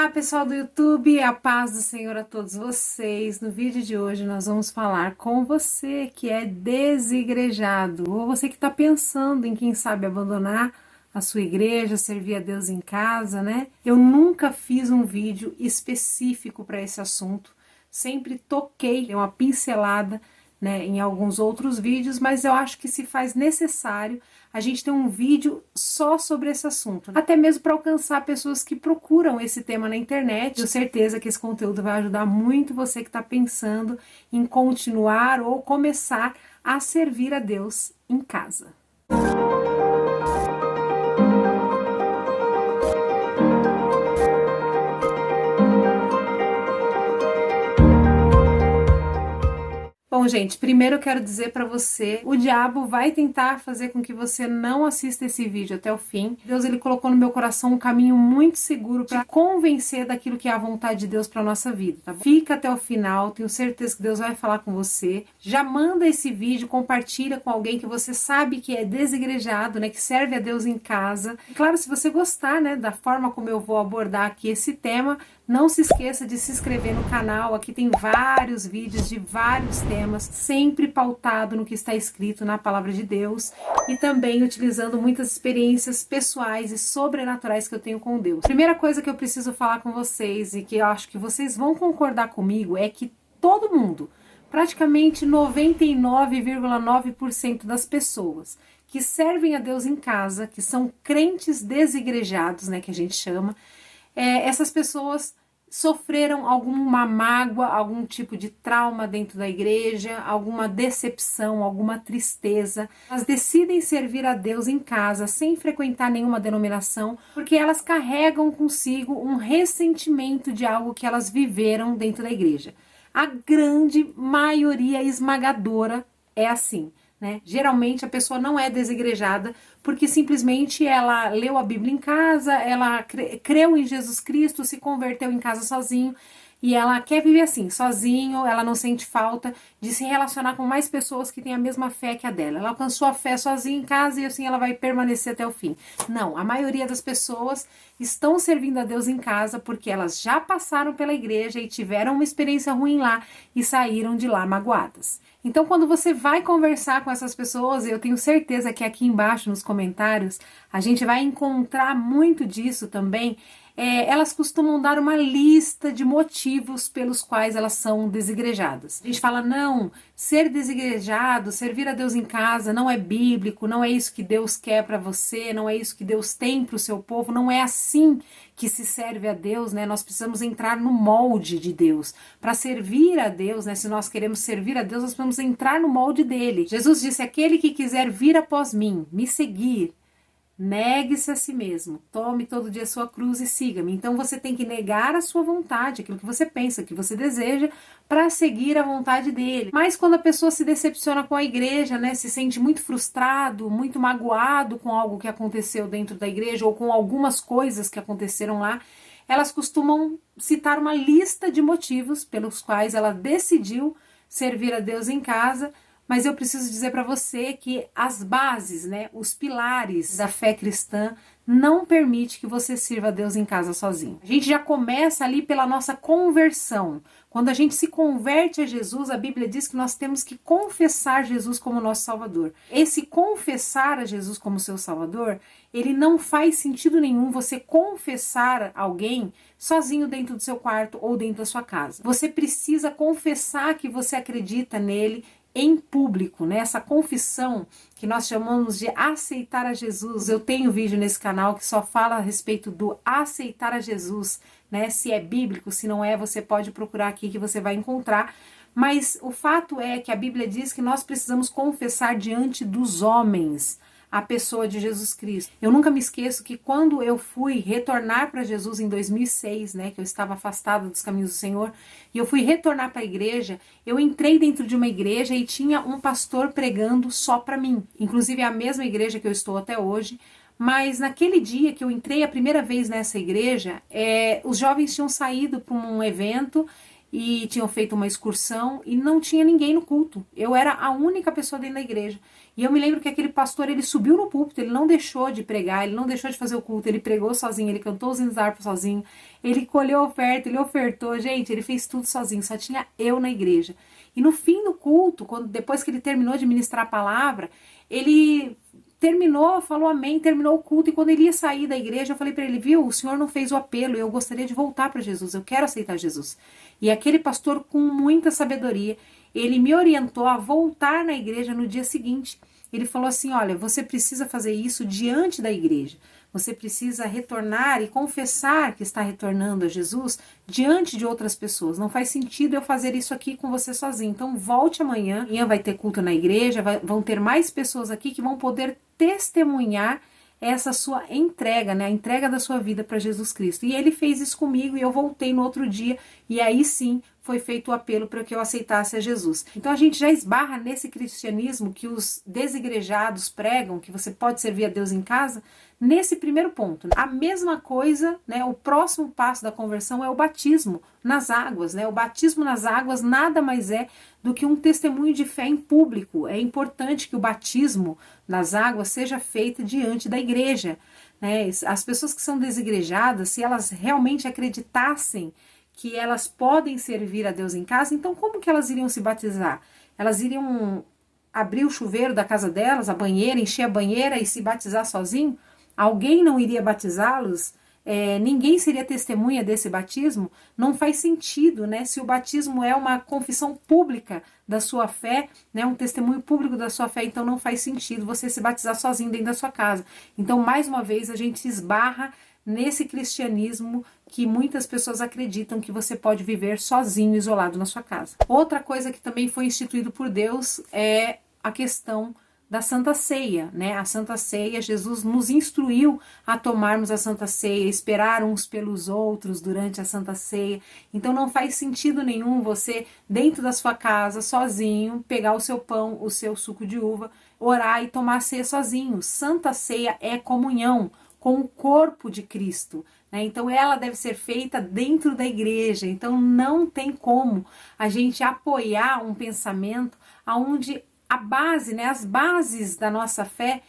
Olá, pessoal do YouTube, a paz do Senhor a todos vocês. No vídeo de hoje nós vamos falar com você que é desigrejado, ou você que está pensando em, quem sabe, abandonar a sua igreja, servir a Deus em casa, né? Eu nunca fiz um vídeo específico para esse assunto, sempre toquei uma pincelada, né, em alguns outros vídeos, mas eu acho que se faz necessário a gente ter um vídeo só sobre esse assunto, até mesmo para alcançar pessoas que procuram esse tema na internet. Tenho certeza que esse conteúdo vai ajudar muito você que está pensando em continuar ou começar a servir a Deus em casa. Bom, gente, primeiro eu quero dizer para você, o diabo vai tentar fazer com que você não assista esse vídeo até o fim. Deus, ele colocou no meu coração um caminho muito seguro para convencer daquilo que é a vontade de Deus para nossa vida, tá bom? Fica até o final, tenho certeza que Deus vai falar com você. Já manda esse vídeo, compartilha com alguém que você sabe que é desigrejado, né, que serve a Deus em casa. E claro, se você gostar, né, da forma como eu vou abordar aqui esse tema, não se esqueça de se inscrever no canal. Aqui tem vários vídeos de vários temas, sempre pautado no que está escrito na palavra de Deus e também utilizando muitas experiências pessoais e sobrenaturais que eu tenho com Deus. Primeira coisa que eu preciso falar com vocês e que eu acho que vocês vão concordar comigo é que todo mundo, praticamente 99,9% das pessoas que servem a Deus em casa, que são crentes desigrejados, né, que a gente chama, essas pessoas sofreram alguma mágoa, algum tipo de trauma dentro da igreja, alguma decepção, alguma tristeza. Elas decidem servir a Deus em casa sem frequentar nenhuma denominação, porque elas carregam consigo um ressentimento de algo que elas viveram dentro da igreja. A grande maioria esmagadora é assim, né? Geralmente a pessoa não é desigrejada porque simplesmente ela leu a Bíblia em casa, ela creu em Jesus Cristo, se converteu em casa sozinho e ela quer viver assim, sozinho. Ela não sente falta de se relacionar com mais pessoas que têm a mesma fé que a dela. Ela alcançou a fé sozinha em casa e assim ela vai permanecer até o fim. Não, a maioria das pessoas estão servindo a Deus em casa porque elas já passaram pela igreja e tiveram uma experiência ruim lá e saíram de lá magoadas. Então, quando você vai conversar com essas pessoas, eu tenho certeza que aqui embaixo nos comentários a gente vai encontrar muito disso também. Elas costumam dar uma lista de motivos pelos quais elas são desigrejadas. A gente fala, não, ser desigrejado, servir a Deus em casa não é bíblico, não é isso que Deus quer para você, não é isso que Deus tem para o seu povo, não é assim que se serve a Deus, né? Nós precisamos entrar no molde de Deus. Para servir a Deus, né? Se nós queremos servir a Deus, nós precisamos entrar no molde dele. Jesus disse, aquele que quiser vir após mim, me seguir, negue-se a si mesmo, tome todo dia a sua cruz e siga-me. Então você tem que negar a sua vontade, aquilo que você pensa, que você deseja, para seguir a vontade dele. Mas quando a pessoa se decepciona com a igreja, né, se sente muito frustrado, muito magoado com algo que aconteceu dentro da igreja ou com algumas coisas que aconteceram lá, elas costumam citar uma lista de motivos pelos quais ela decidiu servir a Deus em casa. Mas eu preciso dizer para você que as bases, né, os pilares da fé cristã não permite que você sirva a Deus em casa sozinho. A gente já começa ali pela nossa conversão. Quando a gente se converte a Jesus, a Bíblia diz que nós temos que confessar Jesus como nosso Salvador. Esse confessar a Jesus como seu Salvador, ele não faz sentido nenhum você confessar alguém sozinho dentro do seu quarto ou dentro da sua casa. Você precisa confessar que você acredita nele em público, né? Essa confissão que nós chamamos de aceitar a Jesus. Eu tenho vídeo nesse canal que só fala a respeito do aceitar a Jesus, né? Se é bíblico, se não é, você pode procurar aqui que você vai encontrar. Mas o fato é que a Bíblia diz que nós precisamos confessar diante dos homens a pessoa de Jesus Cristo. Eu nunca me esqueço que quando eu fui retornar para Jesus em 2006, né, que eu estava afastada dos caminhos do Senhor, e eu fui retornar para a igreja, eu entrei dentro de uma igreja e tinha um pastor pregando só para mim. Inclusive é a mesma igreja que eu estou até hoje. Mas naquele dia que eu entrei a primeira vez nessa igreja, os jovens tinham saído para um evento e tinham feito uma excursão e não tinha ninguém no culto. Eu era a única pessoa dentro da igreja. E eu me lembro que aquele pastor, ele subiu no púlpito, ele não deixou de pregar, ele não deixou de fazer o culto, ele pregou sozinho, ele cantou os hinos da harpa sozinho, ele colheu oferta, ele ofertou, gente, ele fez tudo sozinho, só tinha eu na igreja. E no fim do culto, depois que ele terminou de ministrar a palavra, ele terminou, falou amém, terminou o culto, e quando ele ia sair da igreja, eu falei para ele, viu, o senhor não fez o apelo, eu gostaria de voltar para Jesus, eu quero aceitar Jesus. E aquele pastor, com muita sabedoria, ele me orientou a voltar na igreja no dia seguinte. Ele falou assim, olha, você precisa fazer isso diante da igreja, você precisa retornar e confessar que está retornando a Jesus diante de outras pessoas. Não faz sentido eu fazer isso aqui com você sozinho. Então volte amanhã. Amanhã vai ter culto na igreja, vão ter mais pessoas aqui que vão poder testemunhar essa sua entrega, né? A entrega da sua vida para Jesus Cristo. E ele fez isso comigo e eu voltei no outro dia e aí sim foi feito o apelo para que eu aceitasse a Jesus. Então a gente já esbarra nesse cristianismo que os desigrejados pregam, que você pode servir a Deus em casa, nesse primeiro ponto. A mesma coisa, né? O próximo passo da conversão é o batismo nas águas, né? O batismo nas águas nada mais é do que um testemunho de fé em público. É importante que o batismo nas águas seja feito diante da igreja, né? As pessoas que são desigrejadas, se elas realmente acreditassem que elas podem servir a Deus em casa, então como que elas iriam se batizar? Elas iriam abrir o chuveiro da casa delas, a banheira, encher a banheira e se batizar sozinho? Alguém não iria batizá-los? Ninguém seria testemunha desse batismo? Não faz sentido, né? Se o batismo é uma confissão pública da sua fé, né? Um testemunho público da sua fé, então não faz sentido você se batizar sozinho dentro da sua casa. Então, mais uma vez, a gente esbarra nesse cristianismo que muitas pessoas acreditam que você pode viver sozinho, isolado na sua casa. Outra coisa que também foi instituído por Deus é a questão da Santa Ceia, né? A Santa Ceia, Jesus nos instruiu a tomarmos a Santa Ceia, esperar uns pelos outros durante a Santa Ceia. Então não faz sentido nenhum você, dentro da sua casa, sozinho, pegar o seu pão, o seu suco de uva, orar e tomar a ceia sozinho. Santa Ceia é comunhão com o corpo de Cristo, né? Então ela deve ser feita dentro da igreja. Então não tem como a gente apoiar um pensamento onde a base, né, as bases da nossa fé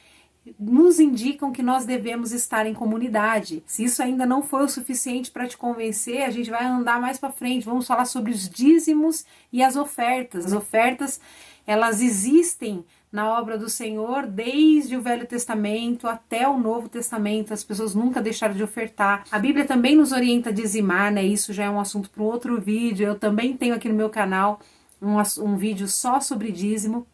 nos indicam que nós devemos estar em comunidade. Se isso ainda não foi o suficiente para te convencer, a gente vai andar mais para frente. Vamos falar sobre os dízimos e as ofertas. As ofertas, elas existem na obra do Senhor desde o Velho Testamento até o Novo Testamento. As pessoas nunca deixaram de ofertar. A Bíblia também nos orienta a dizimar, né? Isso já é um assunto para um outro vídeo. Eu também tenho aqui no meu canal um vídeo só sobre dízimo.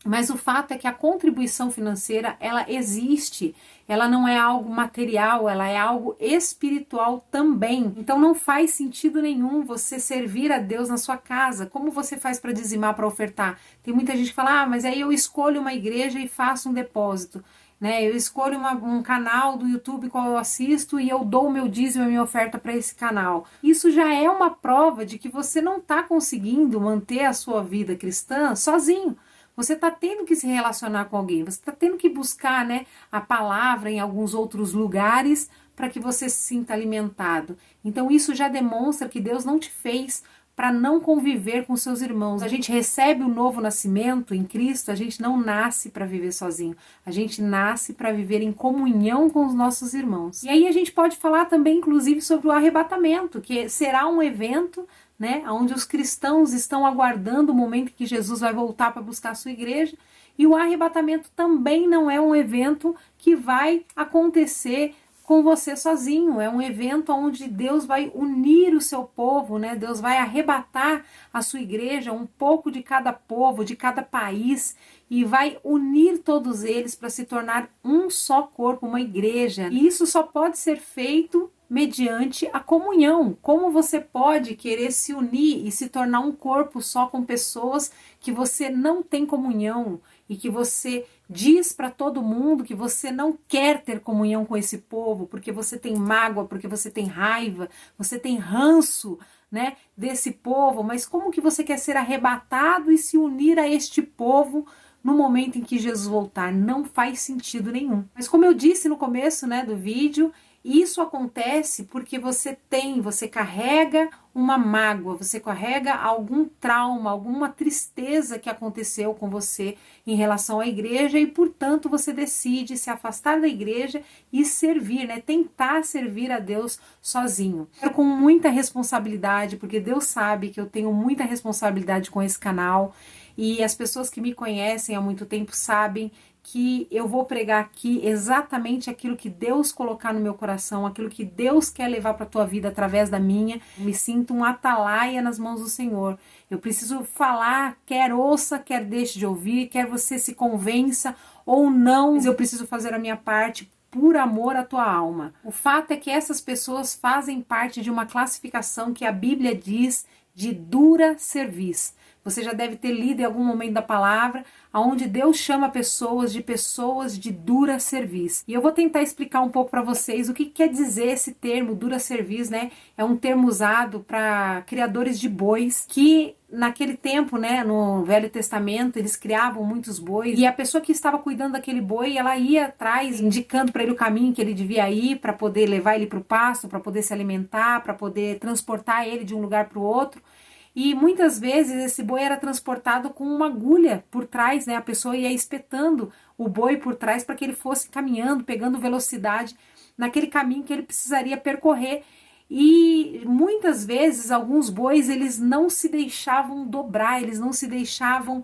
Mas o fato é que a contribuição financeira, ela existe, ela não é algo material, ela é algo espiritual também. Então não faz sentido nenhum você servir a Deus na sua casa. Como você faz para dizimar, para ofertar? Tem muita gente que fala, mas aí eu escolho uma igreja e faço um depósito, né? Eu escolho um canal do YouTube qual eu assisto e eu dou o meu dízimo e a minha oferta para esse canal. Isso já é uma prova de que você não está conseguindo manter a sua vida cristã sozinho. Você está tendo que se relacionar com alguém, você está tendo que buscar, né, a palavra em alguns outros lugares para que você se sinta alimentado. Então isso já demonstra que Deus não te fez para não conviver com seus irmãos. A gente recebe o novo nascimento em Cristo, a gente não nasce para viver sozinho, a gente nasce para viver em comunhão com os nossos irmãos. E aí a gente pode falar também, inclusive, sobre o arrebatamento, que será um evento, né, onde os cristãos estão aguardando o momento que Jesus vai voltar para buscar a sua igreja, e o arrebatamento também não é um evento que vai acontecer com você sozinho, é um evento onde Deus vai unir o seu povo, né? Deus vai arrebatar a sua igreja, um pouco de cada povo, de cada país, e vai unir todos eles para se tornar um só corpo, uma igreja. E isso só pode ser feito mediante a comunhão. Como você pode querer se unir e se tornar um corpo só com pessoas que você não tem comunhão e que você diz para todo mundo que você não quer ter comunhão com esse povo porque você tem mágoa, porque você tem raiva, você tem ranço, né, desse povo, mas como que você quer ser arrebatado e se unir a este povo no momento em que Jesus voltar? Não faz sentido nenhum. Mas como eu disse no começo, né, do vídeo, E isso acontece porque você carrega uma mágoa, você carrega algum trauma, alguma tristeza que aconteceu com você em relação à igreja e, portanto, você decide se afastar da igreja e servir, né? Tentar servir a Deus sozinho. Com muita responsabilidade, porque Deus sabe que eu tenho muita responsabilidade com esse canal e as pessoas que me conhecem há muito tempo sabem que eu vou pregar aqui exatamente aquilo que Deus colocar no meu coração, aquilo que Deus quer levar para a tua vida através da minha. Me sinto um atalaia nas mãos do Senhor. Eu preciso falar, quer ouça, quer deixe de ouvir, quer você se convença ou não, mas eu preciso fazer a minha parte por amor à tua alma. O fato é que essas pessoas fazem parte de uma classificação que a Bíblia diz de dura cerviz. Você já deve ter lido em algum momento da palavra, onde Deus chama pessoas de dura cerviz. E eu vou tentar explicar um pouco para vocês o que quer dizer esse termo, dura cerviz, né? É um termo usado para criadores de bois, que naquele tempo, né, no Velho Testamento, eles criavam muitos bois, e a pessoa que estava cuidando daquele boi, ela ia atrás, indicando para ele o caminho que ele devia ir, para poder levar ele para o pasto, para poder se alimentar, para poder transportar ele de um lugar para o outro. E muitas vezes esse boi era transportado com uma agulha por trás, né? A pessoa ia espetando o boi por trás para que ele fosse caminhando, pegando velocidade naquele caminho que ele precisaria percorrer. E muitas vezes alguns bois eles não se deixavam dobrar, eles não se deixavam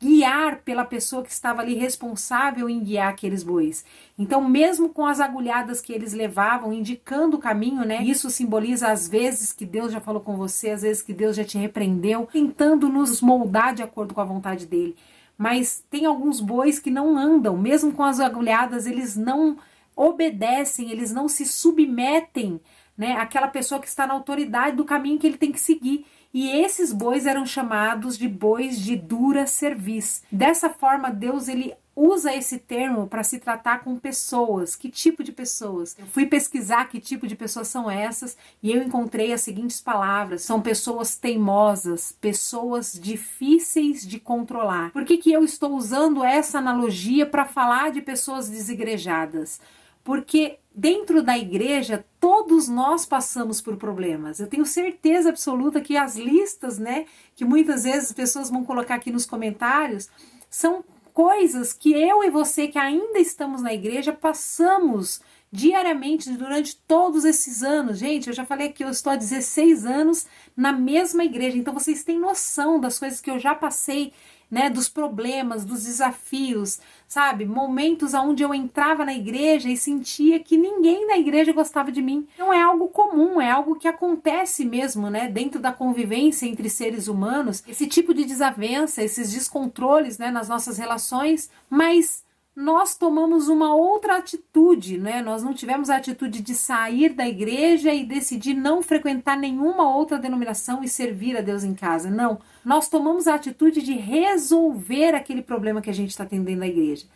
guiar pela pessoa que estava ali responsável em guiar aqueles bois. Então, mesmo com as agulhadas que eles levavam, indicando o caminho, né? Isso simboliza as vezes que Deus já falou com você, as vezes que Deus já te repreendeu, tentando nos moldar de acordo com a vontade dele. Mas tem alguns bois que não andam, mesmo com as agulhadas, eles não obedecem, eles não se submetem, né, àquela pessoa que está na autoridade do caminho que ele tem que seguir. E esses bois eram chamados de bois de dura cerviz. Dessa forma, Deus ele usa esse termo para se tratar com pessoas. Que tipo de pessoas? Eu fui pesquisar que tipo de pessoas são essas e eu encontrei as seguintes palavras. São pessoas teimosas, pessoas difíceis de controlar. Por que eu estou usando essa analogia para falar de pessoas desigrejadas? Porque dentro da igreja, todos nós passamos por problemas. Eu tenho certeza absoluta que as listas, né, que muitas vezes as pessoas vão colocar aqui nos comentários, são coisas que eu e você que ainda estamos na igreja passamos diariamente durante todos esses anos. Gente, eu já falei que eu estou há 16 anos na mesma igreja, então vocês têm noção das coisas que eu já passei, né, dos problemas, dos desafios, sabe? Momentos onde eu entrava na igreja e sentia que ninguém na igreja gostava de mim. Não é algo comum, é algo que acontece mesmo, né, dentro da convivência entre seres humanos, esse tipo de desavença, esses descontroles, né, nas nossas relações, mas nós tomamos uma outra atitude, né? Nós não tivemos a atitude de sair da igreja e decidir não frequentar nenhuma outra denominação e servir a Deus em casa. Não, nós tomamos a atitude de resolver aquele problema que a gente está tendo dentro da igreja.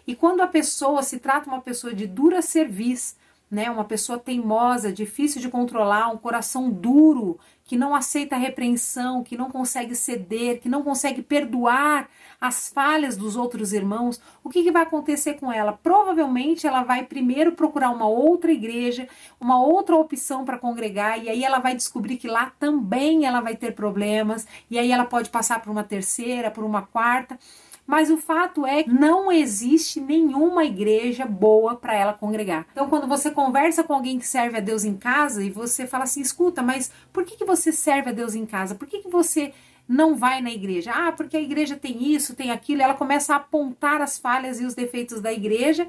E quando a pessoa se trata uma pessoa de dura cerviz, né? Uma pessoa teimosa, difícil de controlar, um coração duro, que não aceita a repreensão, que não consegue ceder, que não consegue perdoar as falhas dos outros irmãos, o que vai acontecer com ela? Provavelmente ela vai primeiro procurar uma outra igreja, uma outra opção para congregar, e aí ela vai descobrir que lá também ela vai ter problemas, e aí ela pode passar por uma terceira, por uma quarta. Mas o fato é que não existe nenhuma igreja boa para ela congregar. Então, quando você conversa com alguém que serve a Deus em casa e você fala assim, escuta, mas por que você serve a Deus em casa? Por que você não vai na igreja? Ah, porque a igreja tem isso, tem aquilo. Ela começa a apontar as falhas e os defeitos da igreja.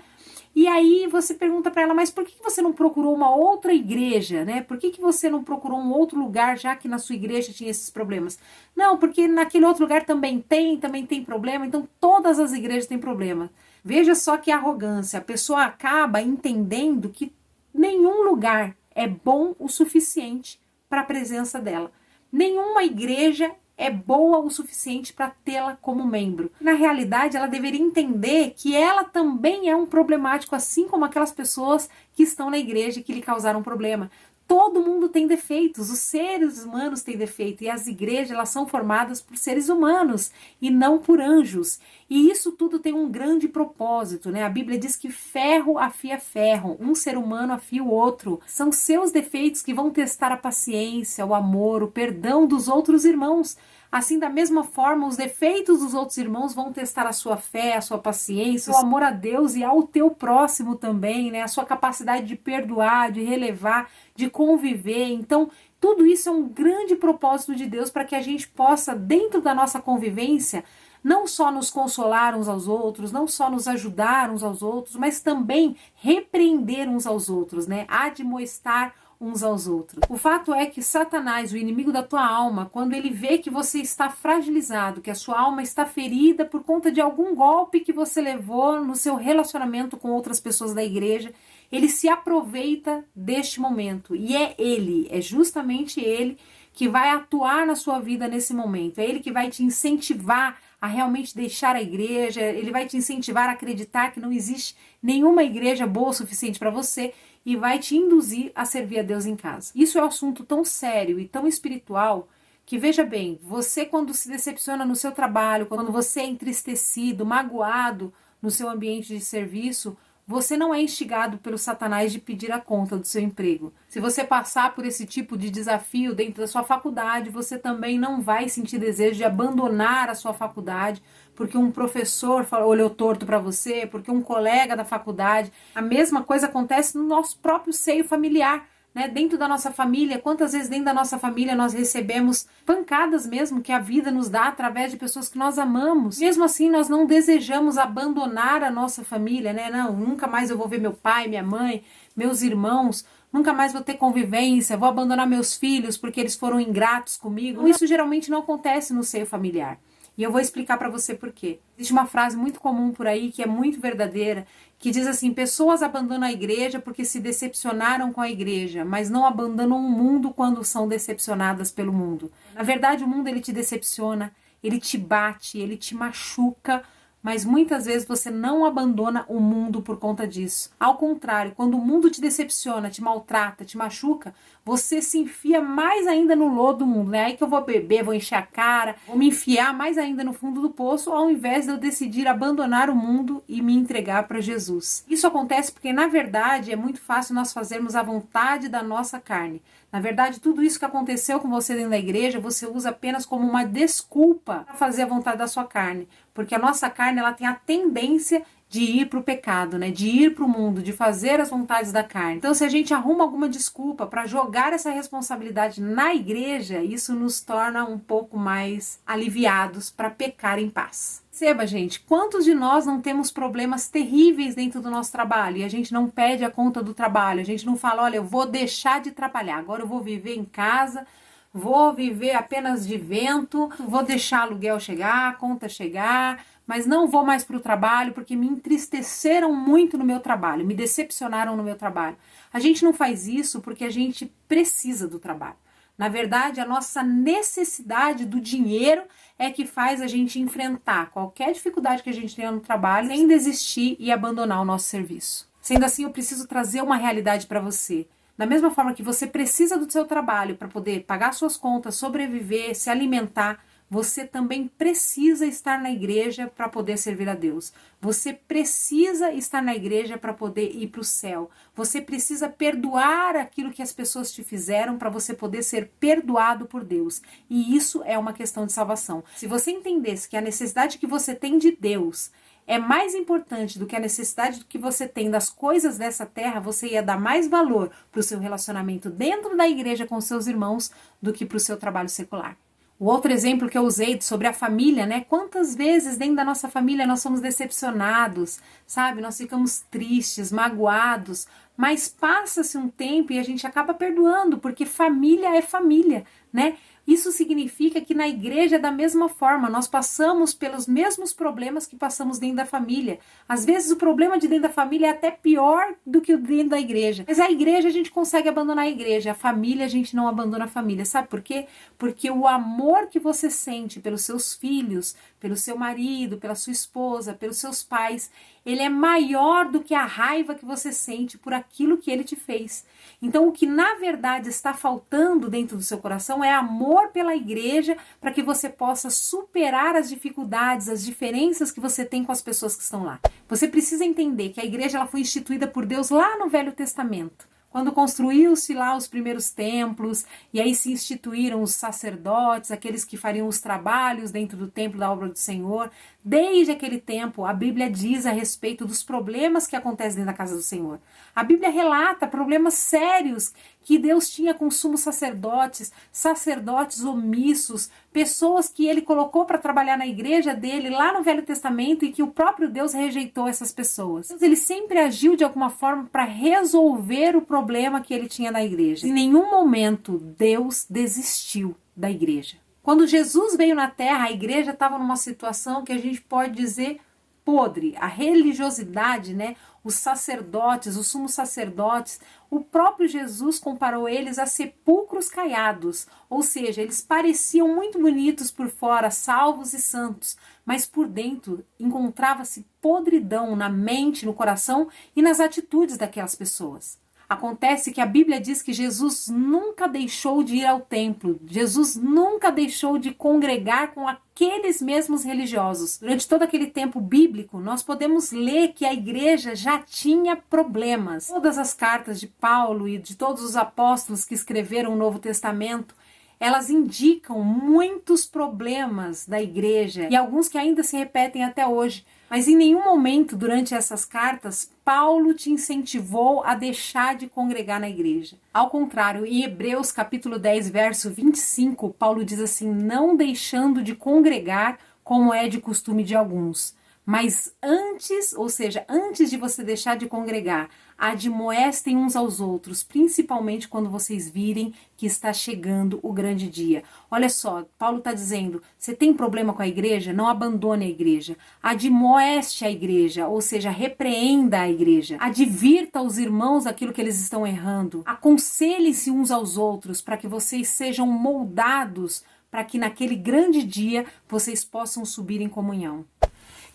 E aí você pergunta para ela, mas por que você não procurou uma outra igreja, né? Por que você não procurou um outro lugar, já que na sua igreja tinha esses problemas? Não, porque naquele outro lugar também tem problema, então todas as igrejas têm problema. Veja só que arrogância, a pessoa acaba entendendo que nenhum lugar é bom o suficiente para a presença dela. Nenhuma igreja é boa o suficiente para tê-la como membro. Na realidade, ela deveria entender que ela também é um problemático, assim como aquelas pessoas que estão na igreja e que lhe causaram problema. Todo mundo tem defeitos, os seres humanos têm defeito e as igrejas elas são formadas por seres humanos e não por anjos. E isso tudo tem um grande propósito, né? A Bíblia diz que ferro afia ferro, um ser humano afia o outro. São seus defeitos que vão testar a paciência, o amor, o perdão dos outros irmãos. Assim, da mesma forma, os defeitos dos outros irmãos vão testar a sua fé, a sua paciência, o amor a Deus e ao teu próximo também, né? A sua capacidade de perdoar, de relevar, de conviver. Então, tudo isso é um grande propósito de Deus para que a gente possa, dentro da nossa convivência, não só nos consolar uns aos outros, não só nos ajudar uns aos outros, mas também repreender uns aos outros, né? Admoestar uns aos outros. O fato é que Satanás, o inimigo da tua alma, quando ele vê que você está fragilizado, que a sua alma está ferida por conta de algum golpe que você levou no seu relacionamento com outras pessoas da igreja, ele se aproveita deste momento. E é justamente ele que vai atuar na sua vida nesse momento. É ele que vai te incentivar a realmente deixar a igreja, ele vai te incentivar a acreditar que não existe nenhuma igreja boa o suficiente para você e vai te induzir a servir a Deus em casa. Isso é um assunto tão sério e tão espiritual que, veja bem, você quando se decepciona no seu trabalho, quando você é entristecido, magoado no seu ambiente de serviço, você não é instigado pelo Satanás de pedir a conta do seu emprego. Se você passar por esse tipo de desafio dentro da sua faculdade, você também não vai sentir desejo de abandonar a sua faculdade porque um professor olhou torto para você, porque um colega da faculdade. A mesma coisa acontece no nosso próprio seio familiar. Né? Dentro da nossa família, quantas vezes dentro da nossa família nós recebemos pancadas mesmo que a vida nos dá através de pessoas que nós amamos. Mesmo assim, nós não desejamos abandonar a nossa família, né? Não, nunca mais eu vou ver meu pai, minha mãe, meus irmãos, nunca mais vou ter convivência, vou abandonar meus filhos porque eles foram ingratos comigo. Isso geralmente não acontece no seio familiar. E eu vou explicar para você por quê. Existe uma frase muito comum por aí, que é muito verdadeira, que diz assim: pessoas abandonam a igreja porque se decepcionaram com a igreja, mas não abandonam o mundo quando são decepcionadas pelo mundo. Na verdade, o mundo ele te decepciona, ele te bate, ele te machuca, mas muitas vezes você não abandona o mundo por conta disso. Ao contrário, quando o mundo te decepciona, te maltrata, te machuca, você se enfia mais ainda no lodo do mundo. É aí que eu vou beber, vou encher a cara, vou me enfiar mais ainda no fundo do poço, ao invés de eu decidir abandonar o mundo e me entregar para Jesus. Isso acontece porque, na verdade, é muito fácil nós fazermos a vontade da nossa carne. Na verdade, tudo isso que aconteceu com você dentro da igreja, você usa apenas como uma desculpa para fazer a vontade da sua carne. Porque a nossa carne ela tem a tendência de ir para o pecado, né? De ir para o mundo, de fazer as vontades da carne. Então, se a gente arruma alguma desculpa para jogar essa responsabilidade na igreja, isso nos torna um pouco mais aliviados para pecar em paz. Perceba, gente, quantos de nós não temos problemas terríveis dentro do nosso trabalho e a gente não pede a conta do trabalho, a gente não fala, olha, eu vou deixar de trabalhar, agora eu vou viver em casa, vou viver apenas de vento, vou deixar aluguel chegar, a conta chegar, mas não vou mais para o trabalho porque me entristeceram muito no meu trabalho, me decepcionaram no meu trabalho. A gente não faz isso porque a gente precisa do trabalho. Na verdade, a nossa necessidade do dinheiro é que faz a gente enfrentar qualquer dificuldade que a gente tenha no trabalho sem desistir e abandonar o nosso serviço. Sendo assim, eu preciso trazer uma realidade para você. Da mesma forma que você precisa do seu trabalho para poder pagar suas contas, sobreviver, se alimentar, você também precisa estar na igreja para poder servir a Deus. Você precisa estar na igreja para poder ir para o céu. Você precisa perdoar aquilo que as pessoas te fizeram para você poder ser perdoado por Deus. E isso é uma questão de salvação. Se você entendesse que a necessidade que você tem de Deus é mais importante do que a necessidade que você tem das coisas dessa terra, você ia dar mais valor para o seu relacionamento dentro da igreja com seus irmãos do que para o seu trabalho secular. O outro exemplo que eu usei sobre a família, né? Quantas vezes dentro da nossa família nós somos decepcionados, sabe? Nós ficamos tristes, magoados, mas passa-se um tempo e a gente acaba perdoando, porque família é família, né? Isso significa que na igreja é da mesma forma, nós passamos pelos mesmos problemas que passamos dentro da família. Às vezes o problema de dentro da família é até pior do que o dentro da igreja. Mas a igreja a gente consegue abandonar a igreja, a família a gente não abandona a família. Sabe por quê? Porque o amor que você sente pelos seus filhos, pelo seu marido, pela sua esposa, pelos seus pais, ele é maior do que a raiva que você sente por aquilo que ele te fez. Então, o que na verdade está faltando dentro do seu coração é amor pela igreja, para que você possa superar as dificuldades, as diferenças que você tem com as pessoas que estão lá. Você precisa entender que a igreja ela foi instituída por Deus lá no Velho Testamento. Quando construiu-se lá os primeiros templos, e aí se instituíram os sacerdotes, aqueles que fariam os trabalhos dentro do templo da obra do Senhor, desde aquele tempo a Bíblia diz a respeito dos problemas que acontecem dentro da casa do Senhor. A Bíblia relata problemas sérios que Deus tinha com sumos sacerdotes, sacerdotes omissos, pessoas que ele colocou para trabalhar na igreja dele lá no Velho Testamento e que o próprio Deus rejeitou essas pessoas. Ele sempre agiu de alguma forma para resolver o problema que ele tinha na igreja. Em nenhum momento Deus desistiu da igreja. Quando Jesus veio na terra, a igreja estava numa situação que a gente pode dizer podre. A religiosidade, né? Os sacerdotes, os sumos sacerdotes, o próprio Jesus comparou eles a sepulcros caiados, ou seja, eles pareciam muito bonitos por fora, salvos e santos, mas por dentro encontrava-se podridão na mente, no coração e nas atitudes daquelas pessoas. Acontece que a Bíblia diz que Jesus nunca deixou de ir ao templo, Jesus nunca deixou de congregar com aqueles mesmos religiosos. Durante todo aquele tempo bíblico, nós podemos ler que a igreja já tinha problemas. Todas as cartas de Paulo e de todos os apóstolos que escreveram o Novo Testamento, elas indicam muitos problemas da igreja e alguns que ainda se repetem até hoje. Mas em nenhum momento durante essas cartas, Paulo te incentivou a deixar de congregar na igreja. Ao contrário, em Hebreus capítulo 10, verso 25, Paulo diz assim: não deixando de congregar como é de costume de alguns. Mas antes, ou seja, antes de você deixar de congregar, admoestem uns aos outros, principalmente quando vocês virem que está chegando o grande dia. Olha só, Paulo está dizendo, você tem problema com a igreja? Não abandone a igreja. Admoeste a igreja, ou seja, repreenda a igreja. Advirta os irmãos aquilo que eles estão errando. Aconselhem-se uns aos outros para que vocês sejam moldados para que naquele grande dia vocês possam subir em comunhão.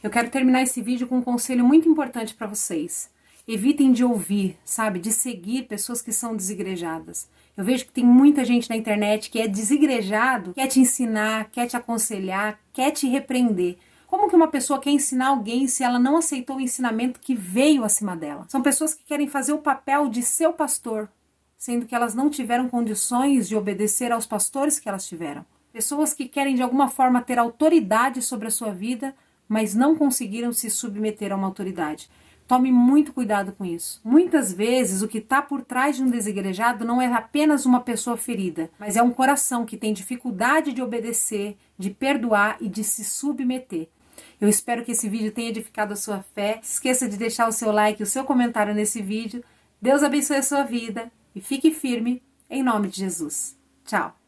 Eu quero terminar esse vídeo com um conselho muito importante para vocês. Evitem de ouvir, sabe, de seguir pessoas que são desigrejadas. Eu vejo que tem muita gente na internet que é desigrejado, quer te ensinar, quer te aconselhar, quer te repreender. Como que uma pessoa quer ensinar alguém se ela não aceitou o ensinamento que veio acima dela? São pessoas que querem fazer o papel de seu pastor, sendo que elas não tiveram condições de obedecer aos pastores que elas tiveram. Pessoas que querem de alguma forma ter autoridade sobre a sua vida, mas não conseguiram se submeter a uma autoridade. Tome muito cuidado com isso. Muitas vezes o que está por trás de um desigrejado não é apenas uma pessoa ferida, mas é um coração que tem dificuldade de obedecer, de perdoar e de se submeter. Eu espero que esse vídeo tenha edificado a sua fé. Não esqueça de deixar o seu like e o seu comentário nesse vídeo. Deus abençoe a sua vida e fique firme em nome de Jesus. Tchau!